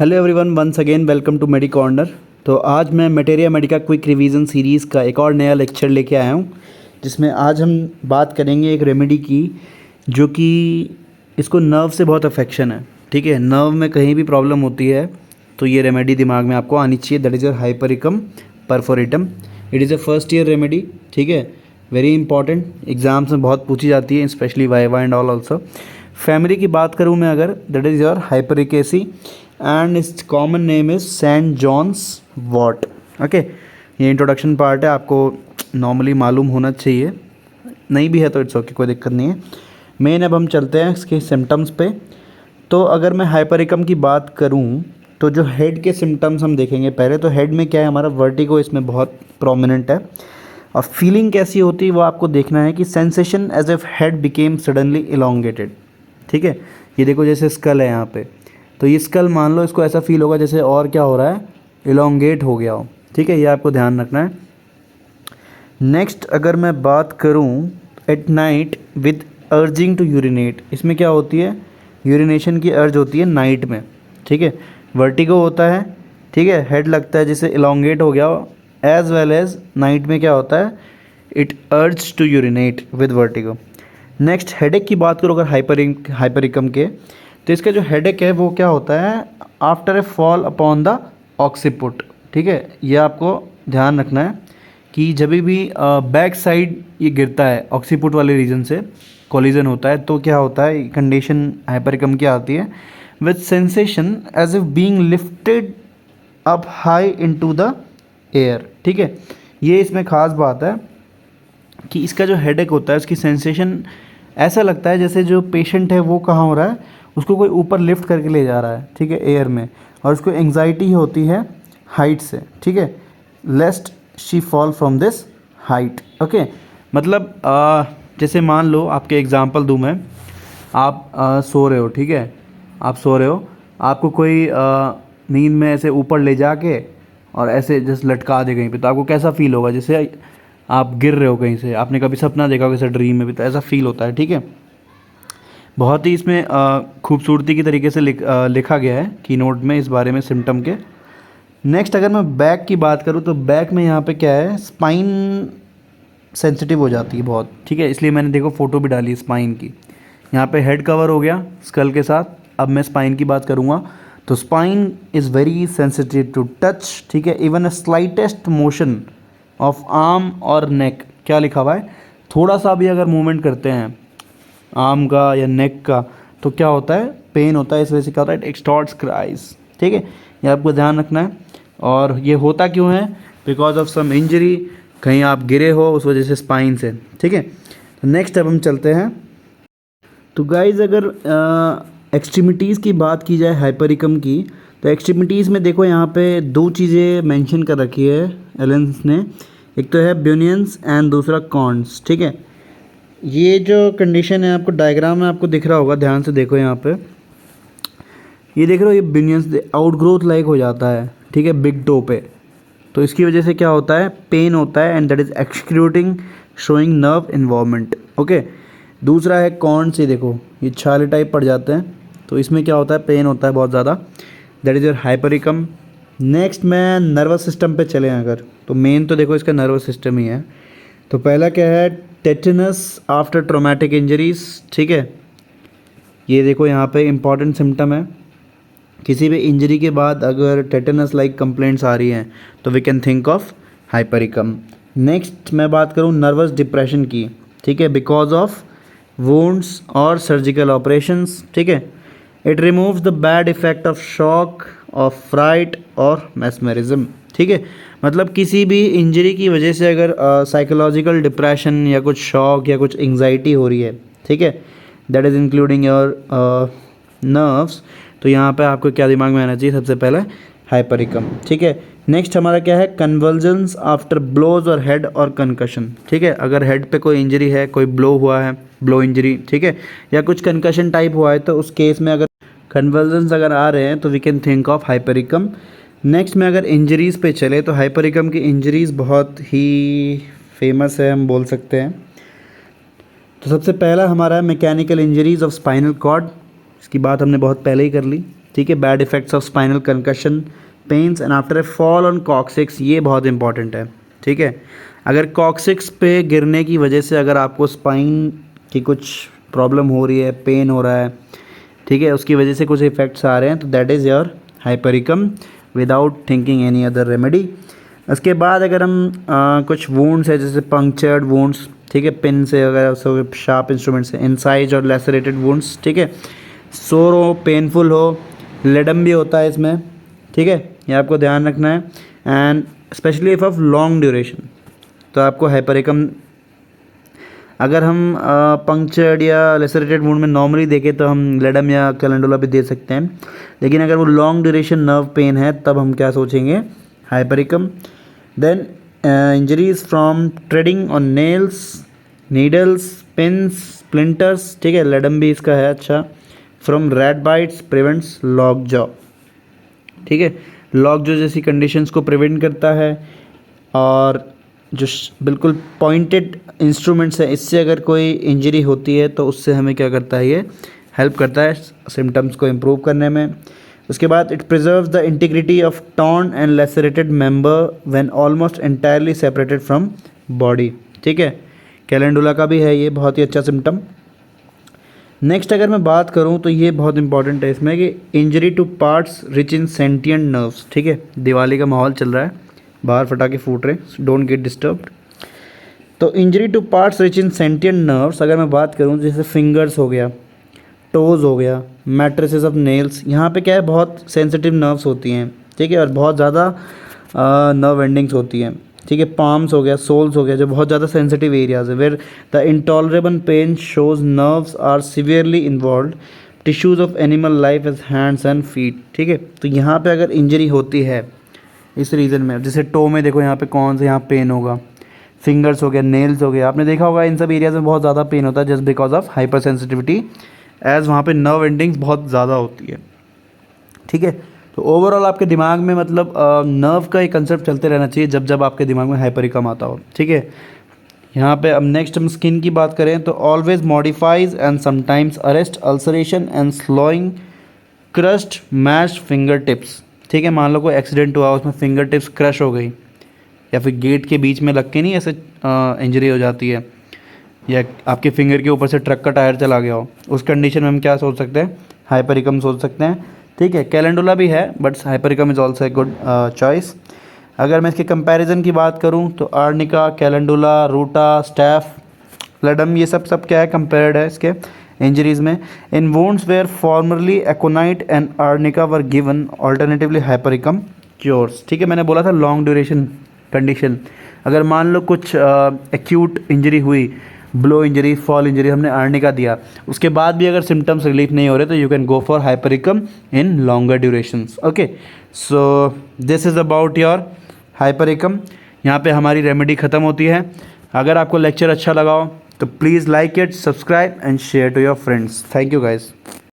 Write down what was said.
Hello everyone, once again welcome to Medi Corner. तो आज मैं materia medica quick revision series का एक और नया लेक्चर लेके आया हूँ, जिसमें आज हम बात करेंगे एक रेमेडी की जो कि इसको नर्व से बहुत अफेक्शन है। ठीक है, नर्व में कहीं भी प्रॉब्लम होती है तो ये रेमेडी दिमाग में आपको आनी चाहिए। That is your hypericum perforatum. It is a first year remedy. ठीक है, वेरी इंपॉर्टेंट, एग्जाम्स में बहुत पूछी जाती है, specially viva and all also. Family की बात करूँ मैं अगर, that is your hypericaceae and its common name is saint John's wort. Okay, ये इंट्रोडक्शन पार्ट है, आपको नॉर्मली मालूम होना चाहिए, नहीं भी है तो इट्स ओके, कोई दिक्कत नहीं है। मेन अब हम चलते हैं इसके सिम्टम्स पे। तो अगर मैं हाइपरिकम की बात करूं तो जो हेड के सिम्टम्स हम देखेंगे पहले। तो हेड में क्या है, हमारा वर्टिगो इसमें बहुत प्रोमिनेंट है। और फीलिंग कैसी होती है वो आपको देखना है कि sensation as if head became suddenly elongated. ठीक है, ये देखो जैसे स्कल है यहाँ पे, तो ये स्कल मान लो इसको ऐसा फील होगा जैसे और क्या हो रहा है, इलोंगेट हो गया हो। ठीक है, ये आपको ध्यान रखना है। नेक्स्ट अगर मैं बात करूं at night with urging to urinate, इसमें क्या होती है, यूरिनेशन की अर्ज होती है नाइट में। ठीक है, वर्टिगो होता है। ठीक है, हेड लगता है जैसे इलोंगेट हो गया हो, एज वेल एज नाइट में क्या होता है, it urge to urinate with vertigo. Next headache की बात करो अगर हाइपरिकम के, तो इसका जो हेडेक है वो क्या होता है, after a fall upon the occiput. ठीक है, ये आपको ध्यान रखना है कि जब भी बैक साइड ये गिरता है ऑक्सीपुट वाले रीजन से कोलिजन होता है, तो क्या होता है, कंडीशन हाइपरिकम की आती है with sensation as if being lifted up high into the air. ठीक है, ये इसमें ख़ास बात है कि इसका जो हेडेक होता है उसकी सेंसेशन ऐसा लगता है जैसे जो पेशेंट है वो कहाँ हो रहा है, उसको कोई ऊपर लिफ्ट करके ले जा रहा है। ठीक है, एयर में, और उसको एंग्जाइटी होती है हाइट से। ठीक है, lest she fall from this height. Okay, मतलब जैसे मान लो आपके एग्जांपल दूं मैं, आप सो रहे हो। ठीक है, आप सो रहे हो, आपको कोई नींद में ऐसे ऊपर ले जाके और ऐसे जस्ट लटका दे कहीं पे, तो आपको कैसा फील होगा, जैसे आप गिर रहे हो कहीं से। आपने कभी सपना देखा होगा, जैसे ड्रीम में भी, तो ऐसा फील होता है। ठीक है, बहुत ही इसमें खूबसूरती की तरीके से लिखा गया है की नोट में इस बारे में सिम्टम के। नेक्स्ट अगर मैं बैक की बात करूँ तो बैक में यहाँ पे क्या है, स्पाइन सेंसिटिव हो जाती है बहुत। ठीक है, इसलिए मैंने देखो फ़ोटो भी डाली स्पाइन की। यहाँ पे हेड कवर हो गया स्कल के साथ। अब मैं स्पाइन की बात करूँगा तो spine is very sensitive to touch. ठीक है, even a slightest motion of arm और नेक, क्या लिखा हुआ है, थोड़ा सा भी अगर मूवमेंट करते हैं आर्म का या नेक का तो क्या होता है, पेन होता है। इस वजह से क्या होता है, इट एक्सटॉर्ट्स क्राइज। ठीक है, ये आपको ध्यान रखना है। और ये होता क्यों है, बिकॉज ऑफ सम इंजरी, कहीं आप गिरे हो उस वजह से स्पाइन से। ठीक है, तो नेक्स्ट अब हम चलते हैं। तो गाइज अगर एक्सट्रीमिटीज़ की बात की जाए हाइपरिकम की, तो एक्सट्रीमिटीज़ में देखो यहाँ पे दो चीज़ें मेंशन कर रखी है एलेंस ने। एक तो है ब्यूनियंस एंड दूसरा कॉर्न्स। ठीक है, ये जो कंडीशन है आपको डायग्राम में आपको दिख रहा होगा, ध्यान से देखो यहाँ पे, ये देख रहे हो, ये ब्यूनियंस आउटग्रोथ लाइक हो जाता है। ठीक है, बिग टो पे, तो इसकी वजह से क्या होता है, पेन होता है and that is excruciating showing nerve involvement. Okay, दूसरा है कॉर्न से, देखो ये छाले टाइप पड़ जाते हैं, तो इसमें क्या होता है, पेन होता है बहुत ज़्यादा। That is your hypericum. Next मैं नर्वस सिस्टम पे चले अगर, तो मेन तो देखो इसका नर्वस सिस्टम ही है। तो पहला क्या है, टेटनस आफ्टर ट्रोमेटिक इंजरीज। ठीक है, ये देखो यहाँ पे इंपॉर्टेंट सिम्टम है, किसी भी इंजरी के बाद अगर टेटनस लाइक कंप्लेंट्स आ रही हैं तो we can think of hypericum. Next मैं बात करूँ नर्वस डिप्रेशन की। ठीक है, बिकॉज ऑफ वुंड्स और सर्जिकल ऑपरेशंस। ठीक है, it removes the bad effect of shock, of fright और मैस्मरिज्म। ठीक है, मतलब किसी भी इंजरी की वजह से अगर साइकोलॉजिकल डिप्रेशन या कुछ शॉक या कुछ एंग्जाइटी हो रही है, ठीक है, that is including your nerves, तो यहाँ पे आपको क्या दिमाग में आना चाहिए, सबसे पहले हाइपरिकम। ठीक है, नेक्स्ट हमारा क्या है, कन्वल्जन्स आफ्टर ब्लोज और हेड और कंकशन। ठीक है, अगर हेड पे कोई इंजरी है, कोई ब्लो हुआ है, ब्लो इंजरी, ठीक है, या कुछ कंकशन टाइप हुआ है, तो उस केस में अगर कन्वल्जन्स अगर आ रहे हैं तो we can think of hypericum. Next में अगर इंजरीज़ पे चले तो हाइपरिकम की इंजरीज़ बहुत ही फेमस है, हम बोल सकते हैं। तो सबसे पहला हमारा mechanical injuries of spinal cord, इसकी बात हमने बहुत पहले ही कर ली। ठीक है, bad effects of spinal concussion, pains and after a fall on coccyx, ये बहुत इंपॉर्टेंट है। ठीक है, अगर कॉक्सिक्स पे गिरने की वजह से अगर आपको स्पाइन की कुछ प्रॉब्लम हो रही है, पेन हो रहा है, ठीक है, उसकी वजह से कुछ इफेक्ट्स आ रहे हैं, तो that is your hypericum without thinking any other remedy. उसके बाद अगर हम कुछ वुंड्स है जैसे पंक्चर्ड वुंड्स, ठीक है, पिन से अगर शार्प इंस्ट्रूमेंट से, इंसाइज और लेसरेटेड वुंड्स, ठीक है, सोर हो, पेनफुल हो, लेडम भी होता है इसमें, ठीक है, ये आपको ध्यान रखना है। And specially if of long duration, तो आपको हाइपरिकम, अगर हम पंक्चर्ड या लेसरेटेड वुंड में नॉर्मली देखें तो हम लेडम या कैलेंडुला भी दे सकते हैं, लेकिन अगर वो लॉन्ग ड्यूरेशन नर्व पेन है तब हम क्या सोचेंगे, hypericum. Then injuries from treading on nails, needles, pins, splinters, ठीक है, लेडम भी इसका है। अच्छा, from rat bites prevents lock jaw, ठीक है, लॉक जॉ जैसी कंडीशंस को प्रिवेंट करता है। और जो बिल्कुल पॉइंटेड इंस्ट्रूमेंट्स है, इससे अगर कोई इंजरी होती है तो उससे हमें क्या करता है, ये हेल्प करता है सिम्टम्स को इम्प्रूव करने में। उसके बाद it preserves the integrity of torn and lacerated member when almost entirely separated from body, ठीक है, कैलेंडुला का भी है ये बहुत ही अच्छा सिम्टम। नेक्स्ट अगर मैं बात करूं तो ये बहुत इंपॉर्टेंट है इसमें कि injury two parts rich in sentient nerves, ठीक है, दिवाली का माहौल चल रहा है, बाहर फटाके फूट रहे, डोंट गेट डिस्टर्ब्ड। तो injury two parts rich in sentient nerves अगर मैं बात करूं जैसे फिंगर्स हो गया, टोज़ हो गया, मैट्रिसेस ऑफ नेल्स, यहाँ पे क्या है, बहुत सेंसिटिव नर्व्स होती हैं, ठीक है, और बहुत ज़्यादा नर्व एंडिंग्स होती हैं, ठीक है, पाम्स हो गया, सोल्स हो गया, जो बहुत ज़्यादा सेंसिटिव एरियाज है, where the intolerable pain shows nerves are severely involve, tissues of animal life as hands and feet, ठीक है। तो यहाँ पे अगर इंजरी होती है इस रीज़न में, जैसे टो में देखो यहाँ पे कौन सा यहाँ पेन होगा, फिंगर्स हो गया, नेल्स हो गया, आपने देखा होगा इन सब एरियाज में बहुत ज़्यादा पेन होता है just because of hypersensitivity, as वहाँ पे नर्व एंडिंग्स बहुत ज़्यादा होती है, ठीक है। तो ओवरऑल आपके दिमाग में मतलब नर्व का एक कंसेप्ट चलते रहना चाहिए जब जब आपके दिमाग में हाइपरिकम आता हो, ठीक है। यहाँ पे अब नेक्स्ट हम स्किन की बात करें तो always modifies and sometimes arrest ulceration and slowing crust mashed fingertips, ठीक है, मान लो कोई एक्सीडेंट हुआ, उसमें फिंगर टिप्स क्रश हो गई या फिर गेट के बीच में लग के नहीं ऐसे इंजरी हो जाती है, या आपके फिंगर के ऊपर से ट्रक का टायर चला गया हो, उस कंडीशन में हम क्या सोच सकते हैं, हाइपरिकम सोच सकते हैं, ठीक है। कैलेंडुला भी है but hypericum is also a good choice. अगर मैं इसके कंपैरिजन की बात करूं तो arnica, calendula, ruta, staph, ledum, ये सब क्या है, कंपेयर्ड है इसके इंजरीज़ में। In wounds where formerly aconite and arnica were given alternatively hypericum cures, ठीक है। मैंने बोला था लॉन्ग ड्यूरेशन कंडीशन, अगर मान लो कुछ एक्यूट इंजरी हुई, ब्लो इंजरी, फॉल इंजरी, हमने आर्निका दिया, उसके बाद भी अगर सिम्टम्स रिलीफ नहीं हो रहे तो you can go for hypericum in longer durations, okay. So this is about your hypericum. यहाँ पे हमारी रेमेडी ख़त्म होती है। अगर आपको लेक्चर अच्छा लगा हो तो please like it, subscribe and share to your friends. Thank you guys.